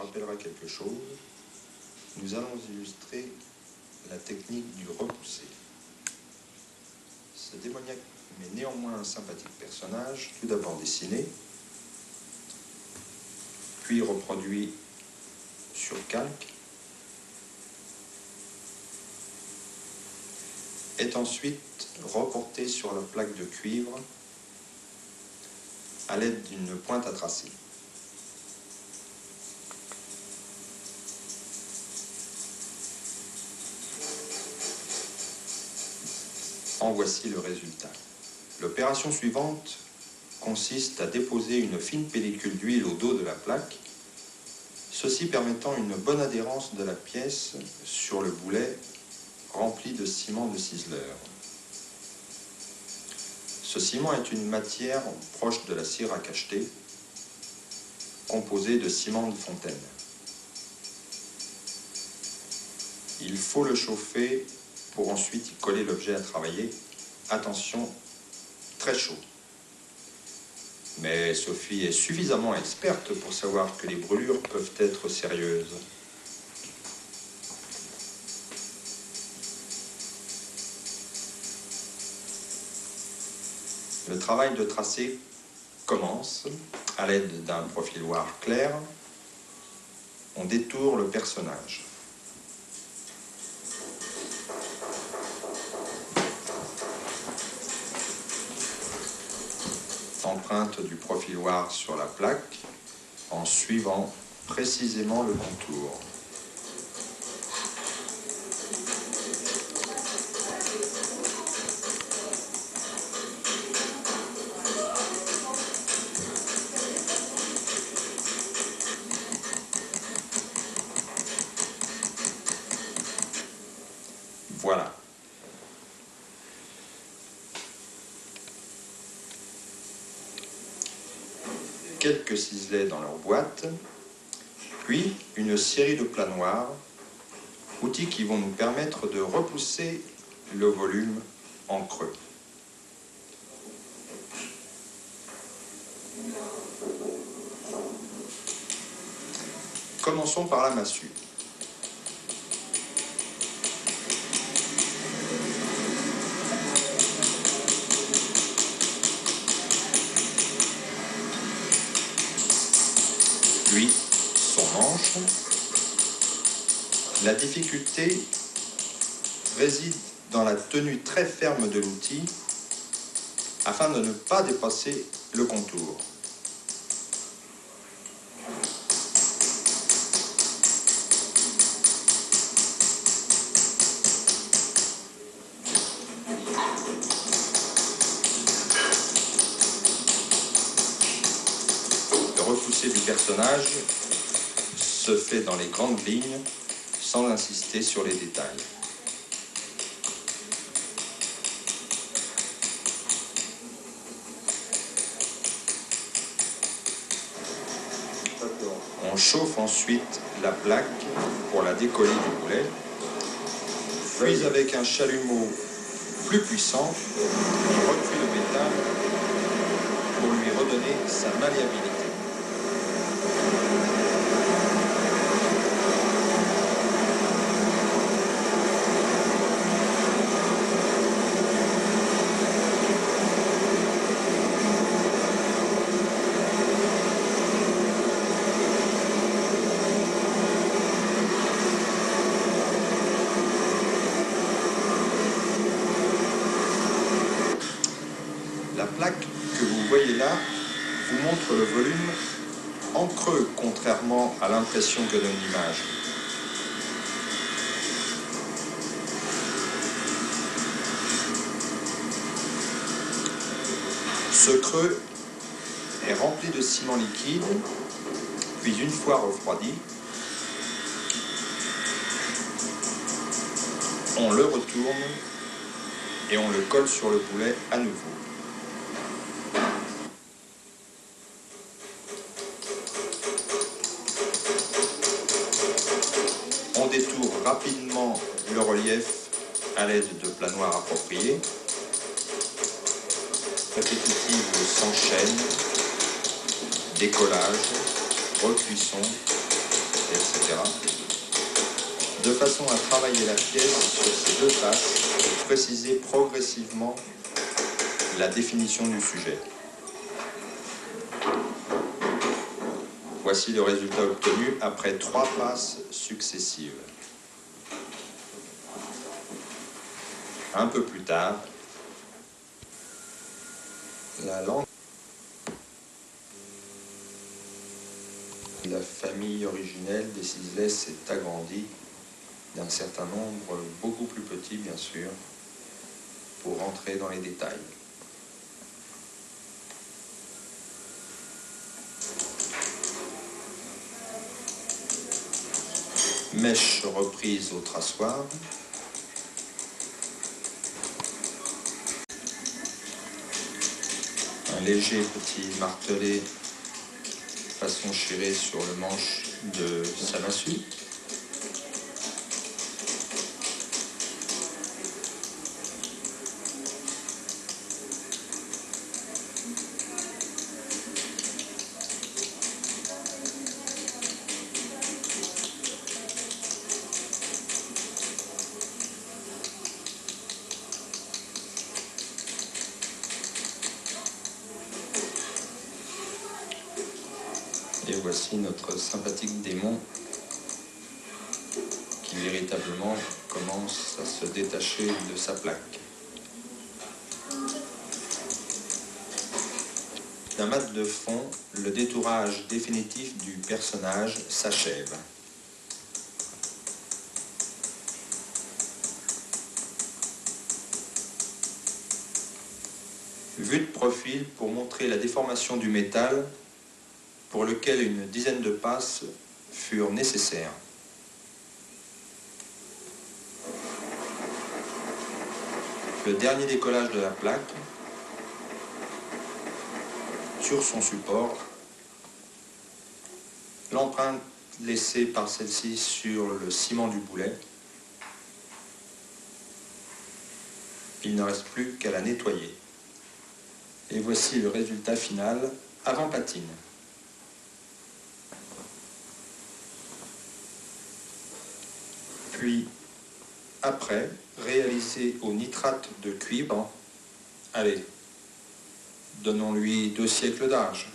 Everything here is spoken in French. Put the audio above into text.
rappellera quelque chose, nous allons illustrer la technique du repoussé. Ce démoniaque mais néanmoins un sympathique personnage, tout d'abord dessiné, puis reproduit sur calque, est ensuite reporté sur la plaque de cuivre à l'aide d'une pointe à tracer. En voici le résultat. L'opération suivante consiste à déposer une fine pellicule d'huile au dos de la plaque, ceci permettant une bonne adhérence de la pièce sur le boulet rempli de ciment de ciseleur. Ce ciment est une matière proche de la cire à cacheter, composée de ciment de fontaine. Il faut le chauffer pour ensuite y coller l'objet à travailler. Attention, très chaud. Mais Sophie est suffisamment experte pour savoir que les brûlures peuvent être sérieuses. Le travail de tracé commence à l'aide d'un profiloir clair. On détourne le personnage. Empreinte du profiloir sur la plaque en suivant précisément le contour. Voilà. Quelques ciselets dans leur boîte, puis une série de plats noirs, outils qui vont nous permettre de repousser le volume en creux. Commençons par la massue. Puis son manche. La difficulté réside dans la tenue très ferme de l'outil afin de ne pas dépasser le contour. Le repoussé du personnage se fait dans les grandes lignes sans insister sur les détails. On chauffe ensuite la plaque pour la décoller du boulet, puis avec un chalumeau plus puissant, on recuit le métal pour lui redonner sa malléabilité. La plaque que vous voyez là vous montre le volume en creux, contrairement à l'impression que donne l'image. Ce creux est rempli de ciment liquide, puis une fois refroidi, on le retourne et on le colle sur le boulet à nouveau. On détourne rapidement le relief à l'aide de plats noirs appropriés. Répétitives s'enchaînent, décollage, recuisson, etc. De façon à travailler la pièce sur ces deux faces et préciser progressivement la définition du sujet. Voici le résultat obtenu après 3 passes successives. Un peu plus tard, la langue de la famille originelle des ciselets s'est agrandie d'un certain nombre, beaucoup plus petit bien sûr, pour rentrer dans les détails. Mèche reprise au traçoir. Un léger petit martelet façon chirée sur le manche de sa massue. Et voici notre sympathique démon qui véritablement commence à se détacher de sa plaque. D'un mat de fond, le détourage définitif du personnage s'achève. Vue de profil pour montrer la déformation du métal pour lequel une dizaine de passes furent nécessaires. Le dernier décollage de la plaque sur son support, l'empreinte laissée par celle-ci sur le ciment du boulet. Il ne reste plus qu'à la nettoyer. Et voici le résultat final avant patine. Puis, après, réalisé au nitrate de cuivre. Allez, donnons-lui 2 siècles d'âge.